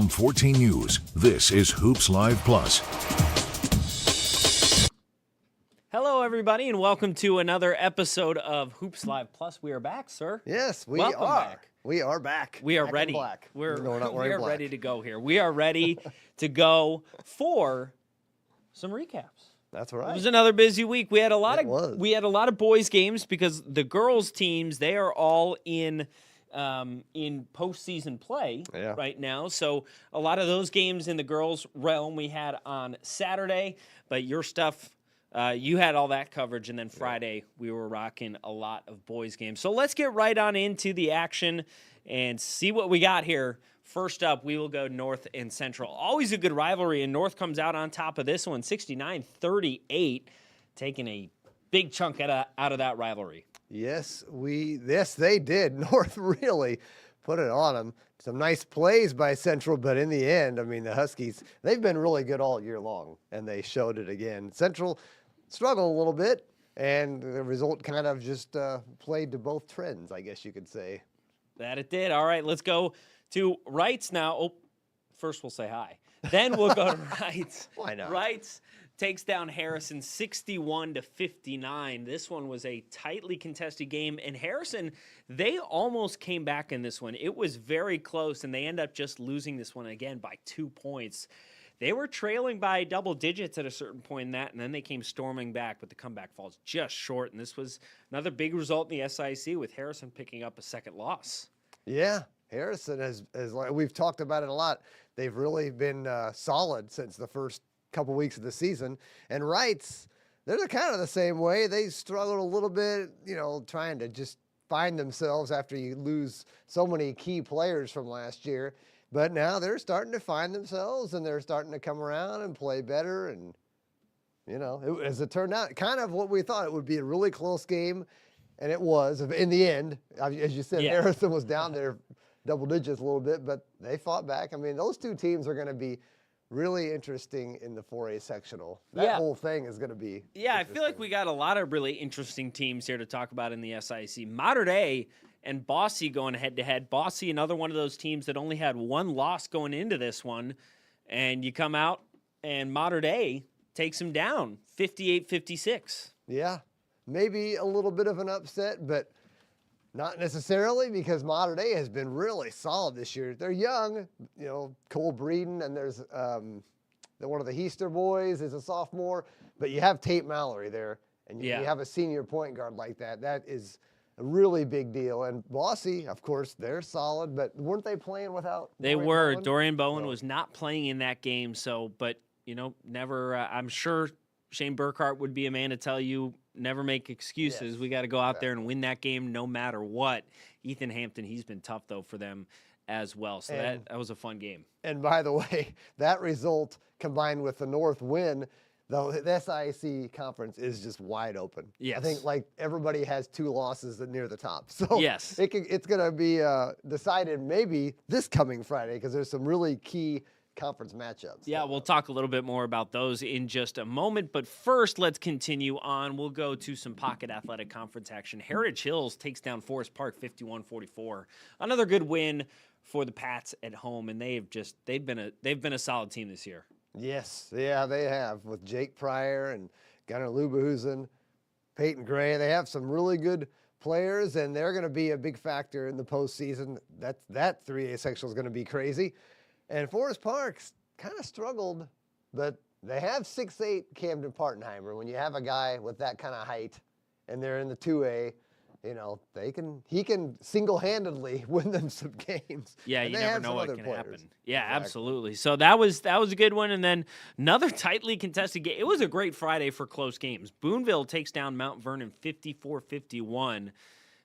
From 14 News, this is Hoops Live Plus. Hello, everybody, and welcome to another episode of Hoops Live Plus. We are back, sir. Yes, we Welcome are. back. We are back. We are Back in ready. black. We're Even though we're not we wearing are black. ready to go here. We are ready to go for some recaps. That's It right. was another busy week. We had a lot It was. of boys games because the girls teams, they are all in postseason play Yeah. right now. So a lot of those games in the girls realm we had on Saturday, but your stuff, you had all that coverage, and then Friday we were rocking a lot of boys games. So let's get right on into the action and see what we got here. First up, we will go North and Central. Always a good rivalry, and North comes out on top of this one, 69-38, taking a big chunk out of that rivalry. Yes, they did. North really put it on them. Some nice plays by Central, but in the end, I mean, the Huskies, they've been really good all year long, and they showed it again. Central struggled a little bit, and the result kind of just played to both trends, I guess you could say. That it did. All right, let's go to Wrights now. Oh, first we'll say hi. Then we'll go to Wrights. Why not? Wrights takes down Harrison 61-59. This one was a tightly contested game, and Harrison, they almost came back in this one. It was very close, and they end up just losing this one again by 2 points. They were trailing by double digits at a certain point in that, and then they came storming back, but the comeback falls just short, and this was another big result in the SIC with Harrison picking up a second loss. Yeah, Harrison has we've talked about it a lot. They've really been solid since the first couple weeks of the season. And Wrights, they're kind of the same way. They struggled a little bit, trying to just find themselves after you lose so many key players from last year. But now they're starting to find themselves, and they're starting to come around and play better. And, as it turned out, kind of what we thought it would be, a really close game. And it was, in the end, as you said, Yeah. Harrison was down there double digits a little bit, but they fought back. I mean, those two teams are going to be really interesting in the 4A sectional. That whole thing is going to be I feel like we got a lot of really interesting teams here to talk about in the SIC. Mater Dei and Bosse going head-to-head. Bosse, another one of those teams that only had one loss going into this one, and you come out and Mater Dei takes them down 58-56. Yeah, maybe a little bit of an upset, but not necessarily, because Mater Dei has been really solid this year. They're young, Cole Breeden, and there's one of the Heister boys is a sophomore, but you have Tate Mallory there, and you have a senior point guard like that. That is a really big deal. And Bosse, of course, they're solid, but weren't they playing without? They were. Dorian Bowen was not playing in that game, but never. I'm sure Shane Burkhart would be a man to tell you, never make excuses. Yes, We got to go out there and win that game no matter what. Ethan Hampton, he's been tough, though, for them as well. So that was a fun game. And by the way, that result combined with the North win, the SIC conference is just wide open. Yes. I think everybody has 2 losses near the top. So yes, it's going to be decided maybe this coming Friday, because there's some really key conference matchups. Yeah, we'll talk a little bit more about those in just a moment. But first, let's continue on. We'll go to some Pocket Athletic Conference action. Heritage Hills takes down Forest Park 51-44. Another good win for the Pats at home, and they've been a solid team this year. Yes, yeah, they have, with Jake Pryor and Gunnar Lubehusen, Peyton Gray. They have some really good players, and they're going to be a big factor in the postseason. That 3A sectional is going to be crazy. And Forest Park's kind of struggled, but they have 6'8" Camden Partenheimer. When you have a guy with that kind of height and they're in the 2A, he can single-handedly win them some games. Yeah, and you never know what can happen. Yeah, Exactly. absolutely. So that was a good one. And then another tightly contested game. It was a great Friday for close games. Boonville takes down Mount Vernon 54-51.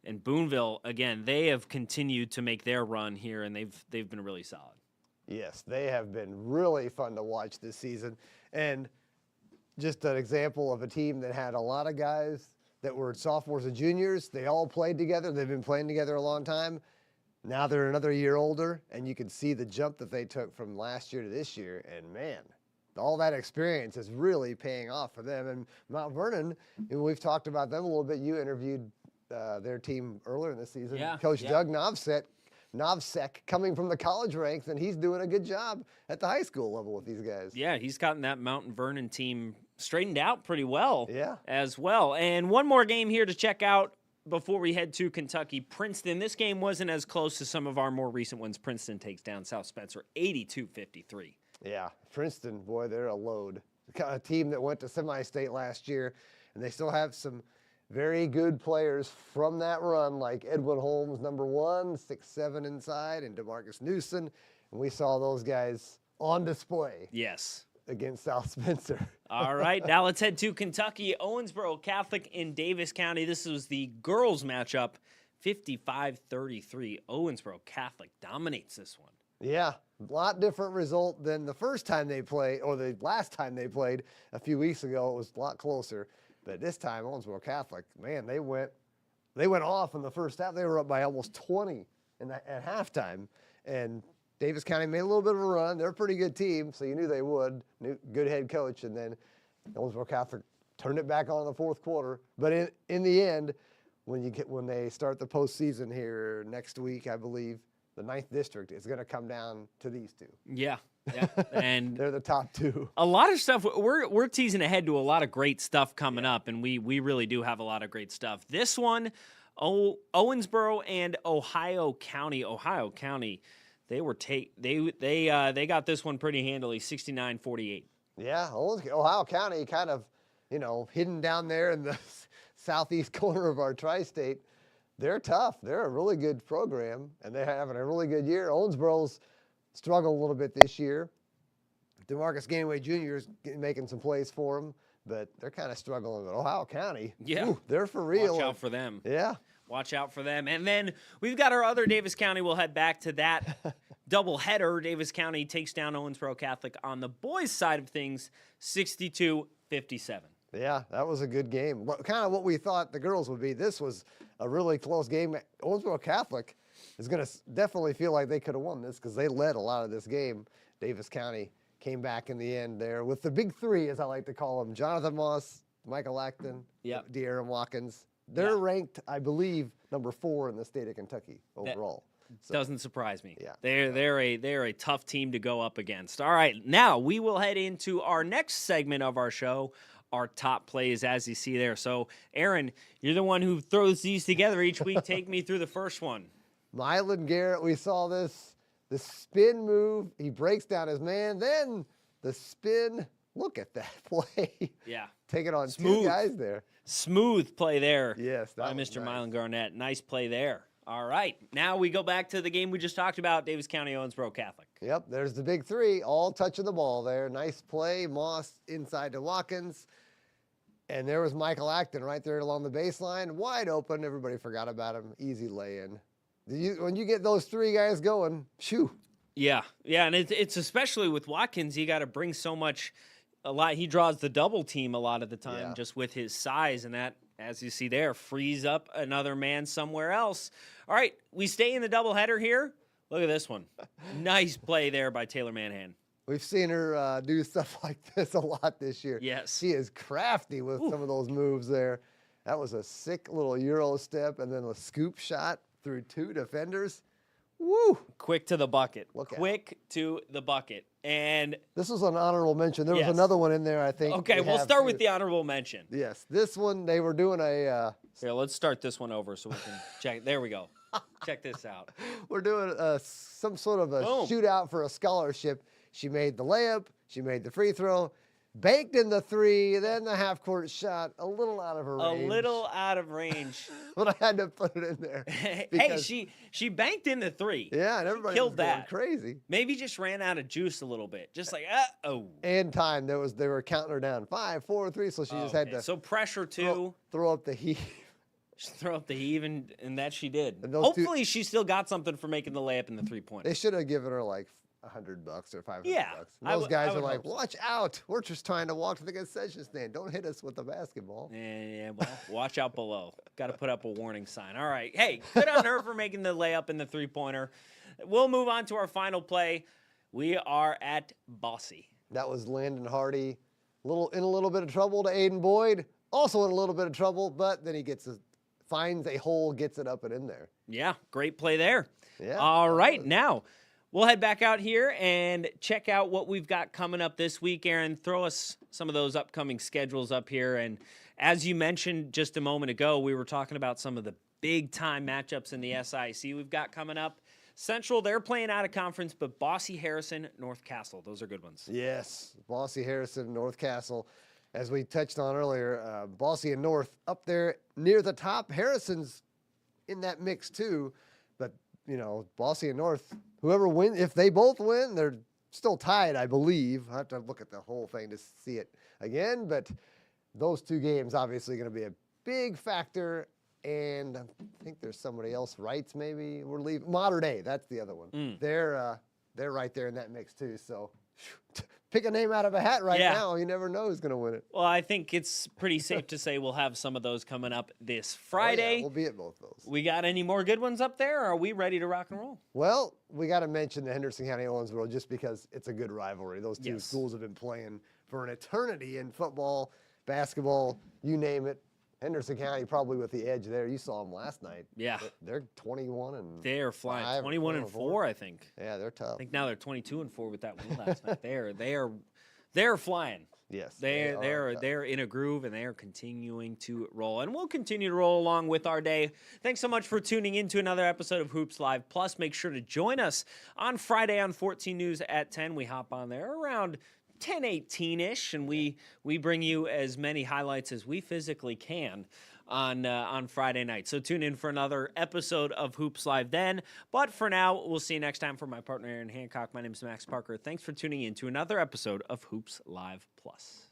And Boonville, again, they have continued to make their run here, and they've been really solid. Yes, they have been really fun to watch this season. And just an example of a team that had a lot of guys that were sophomores and juniors. They all played together. They've been playing together a long time. Now they're another year older, and you can see the jump that they took from last year to this year. And, man, all that experience is really paying off for them. And Mount Vernon, we've talked about them a little bit. You interviewed their team earlier in the season. Yeah, Coach Doug Novset Novsek coming from the college ranks, and he's doing a good job at the high school level with these guys. Yeah, he's gotten that Mountain Vernon team straightened out pretty well Yeah. as well. And one more game here to check out before we head to Kentucky. Princeton. This game wasn't as close as some of our more recent ones. Princeton takes down South Spencer 82-53. Yeah, Princeton, boy, they're a load. A team that went to semi-state last year, and they still have some very good players from that run, like Edwin Holmes, number 1, 6'7" inside, and DeMarcus Newson. And we saw those guys on display Yes. against South Spencer. All right, now let's head to Kentucky. Owensboro Catholic in Davis County. This was the girls' matchup, 55-33. Owensboro Catholic dominates this one. Yeah, a lot different result than the first time they played, or the last time they played a few weeks ago. It was a lot closer. But this time, Owensboro Catholic, man, they went off in the first half. They were up by almost 20 at halftime. And Davis County made a little bit of a run. They're a pretty good team, so you knew they would. Good head coach. And then Owensboro Catholic turned it back on in the fourth quarter. But in the end, when they start the postseason here next week, I believe, the 9th district is going to come down to these two. Yeah, and They're the top two. a lot of stuff. We're teasing ahead to a lot of great stuff coming up, and we really do have a lot of great stuff. This one, Owensboro and Ohio County. Ohio County, they got this one pretty handily, 69-48. Yeah, Ohio County kind of, hidden down there in the southeast corner of our tri-state. They're tough. They're a really good program, and they're having a really good year. Owensboro's struggled a little bit this year. DeMarcus Gainway Jr. is making some plays for them, but they're kind of struggling. But Ohio County, Yeah. they're for real. Watch out for them. Yeah. Watch out for them. And then we've got our other Davis County. We'll head back to that doubleheader. Davis County takes down Owensboro Catholic on the boys' side of things, 62-57. Yeah, that was a good game. Kind of what we thought the girls would be. This was a really close game. Owensboro Catholic is going to definitely feel like they could have won this because they led a lot of this game. Davis County came back in the end there with the big three, as I like to call them: Jonathan Moss, Michael Acton, De'Aaron Watkins. They're ranked, I believe, number 4 in the state of Kentucky overall. Doesn't surprise me. Yeah. They're a tough team to go up against. All right, now we will head into our next segment of our show, our top plays, as you see there. So, Aaron, you're the one who throws these together each week. Take me through the first one. Mylan Garrett, we saw the spin move. He breaks down his man. Then the spin. Look at that play. Yeah. Taking on Smooth. 2 guys there. Smooth play there. Yes, by that was Mr. nice. Mylan Garnett. Nice play there. All right. Now we go back to the game we just talked about, Davis County Owensboro Catholic. Yep, there's the big 3, all touching the ball there. Nice play. Moss inside to Watkins. And there was Michael Acton right there along the baseline, wide open. Everybody forgot about him. Easy lay-in. When you get those 3 guys going, shoo. Yeah, and it's especially with Watkins, you got to bring so much. He draws the double team a lot of the time just with his size, and that, as you see there, frees up another man somewhere else. All right, we stay in the doubleheader here. Look at this one. Nice play there by Taylor Manhan. We've seen her do stuff like this a lot this year. Yes. She is crafty with some of those moves there. That was a sick little Euro step and then a scoop shot through 2 defenders. Woo! Quick to the bucket. Quick to the bucket. And this was an honorable mention. There was Yes. another one in there, I think. okay, we'll start with the honorable mention. Yes, this one, they were doing a Here, let's start this one over so we can check. There we go. Check this out. we're doing some sort of a Boom. shootout for a scholarship. She made the layup. She made the free throw. Banked in the 3, then the half-court shot, a little out of her range. A little out of range. But I had to put it in there. Hey, because- she banked in the 3. Yeah, and everybody killed was going that. crazy. Maybe just ran out of juice a little bit. Just like, And time, they were counting her down 5, 4, 3, so she just had to So pressure too. throw up the heat. Just throw up the heave, and that she did. And those two- Hopefully, she still got something for making the layup in the 3-pointer. They should have given her like $100 or $500. Yeah, And I those would- guys I are would like, hope so. watch out. We're just trying to walk to the concession stand. Don't hit us with the basketball. Yeah, well, watch out below. Got to put up a warning sign. All right. Hey, good on her for making the layup in the 3-pointer. We'll move on to our final play. We are at Bossy. That was Landon Hardy. In a little bit of trouble to Aiden Boyd. Also in a little bit of trouble, but then he gets a finds a hole, gets it up and in there. Yeah, great play there. Yeah. All right, was. now we'll head back out here and check out what we've got coming up this week. Aaron, throw us some of those upcoming schedules up here. And as you mentioned just a moment ago, we were talking about some of the big-time matchups in the SIC we've got coming up. Central, they're playing out of conference, but Bossy, Harrison, North Castle, those are good ones. Yes, Bossy, Harrison, North Castle. As we touched on earlier, Bossy and North up there near the top. Harrison's in that mix too. But, Bossy and North, whoever wins, if they both win, they're still tied, I believe. I have to look at the whole thing to see it again. But those two games obviously going to be a big factor. And I think there's somebody else, Wrights maybe. We're leaving. Mater Dei, that's the other one. They're right there in that mix too. So pick a name out of a hat right now. You never know who's going to win it. Well, I think it's pretty safe to say we'll have some of those coming up this Friday. Oh, yeah, we'll be at both those. We got any more good ones up there, or are we ready to rock and roll? Well, we got to mention the Henderson County Owensboro just because it's a good rivalry. Those two schools have been playing for an eternity in football, basketball, you name it. Henderson County probably with the edge there. You saw them last night. Yeah. They're 21 and they're flying. 5, 21 and 4, I think. Yeah, they're tough. I think now they're 22 and 4 with that win last night. They're flying. Yes. They're in a groove, and they are continuing to roll. And we'll continue to roll along with our day. Thanks so much for tuning in to another episode of Hoops Live Plus. Make sure to join us on Friday on 14 News at 10. We hop on there around 10:18-ish, and we bring you as many highlights as we physically can on Friday night. So tune in for another episode of Hoops Live then. But for now, we'll see you next time. For my partner Aaron Hancock, my name is Max Parker. Thanks for tuning in to another episode of Hoops Live Plus.